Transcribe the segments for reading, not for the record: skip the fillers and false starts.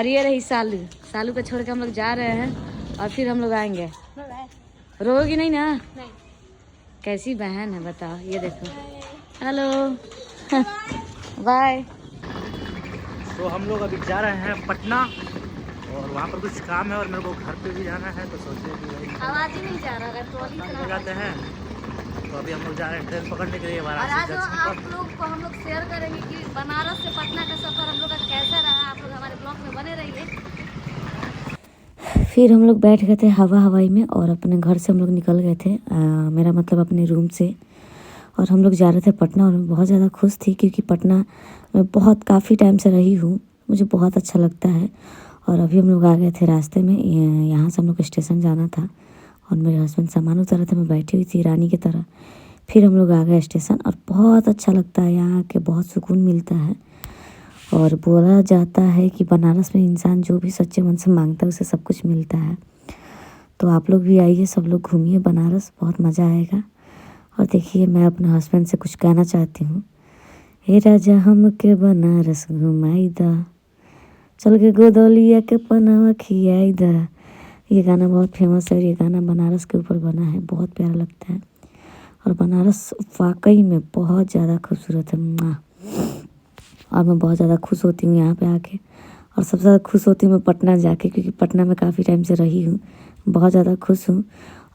और ये रही सालू। सालू को छोड़ के हम लोग जा रहे हैं और फिर हम लोग आएंगे। रोगी नहीं ना? नहीं। कैसी बहन है बताओ, ये देखो। Hello bye. तो हम लोग अभी जा रहे हैं पटना और वहाँ पर कुछ काम है और मेरे को घर पे भी जाना है, तो सोचे कि आवाज ही नहीं जा रहा है, ट्रॉली जाते हैं। तो अभी हम लोग जा रहे हैं ट्रेन पकड़ने के लिए और आज आप लोग को हम लोग शेयर करेंगे कि बनारस से पटना का सफ़र हम लोग का कैसा रहा। आप लोग हमारे ब्लॉग में बने रहिए। फिर हम लोग बैठ गए थे हवाई में और अपने घर से हम लोग निकल गए थे, मेरा मतलब अपने रूम से। और हम लोग जा रहे थे पटना और मैं बहुत ज़्यादा खुश थी क्योंकि पटना मैं बहुत काफ़ी टाइम से रही हूँ, मुझे बहुत अच्छा लगता है। और अभी हम लोग आ गए थे रास्ते में, यहाँ से हम लोग स्टेशन जाना था और मेरे हस्बैंड सामान उतारा था, मैं बैठी हुई थी रानी की तरह। फिर हम लोग आ गए स्टेशन और बहुत अच्छा लगता है यहाँ आके, बहुत सुकून मिलता है। और बोला जाता है कि बनारस में इंसान जो भी सच्चे मन से मांगता है उसे सब कुछ मिलता है। तो आप लोग भी आइए, सब लोग घूमिए बनारस, बहुत मज़ा आएगा। और देखिए मैं अपने हस्बैंड से कुछ कहना चाहती हूँ। हे राजा हम के बनारस घुमाई दा, चल के गोदौलिया के पनावा खियाई दा। ये गाना बहुत फेमस है और ये गाना बनारस के ऊपर बना है, बहुत प्यारा लगता है। और बनारस वाकई में बहुत ज़्यादा खूबसूरत है। और मैं बहुत ज़्यादा खुश होती हूँ यहाँ पे आके, और सबसे ज़्यादा खुश होती हूँ मैं पटना जाके, क्योंकि पटना में काफ़ी टाइम से रही हूँ, बहुत ज़्यादा खुश हूँ।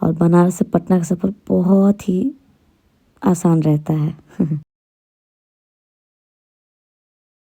और बनारस से पटना का सफ़र बहुत ही आसान रहता है।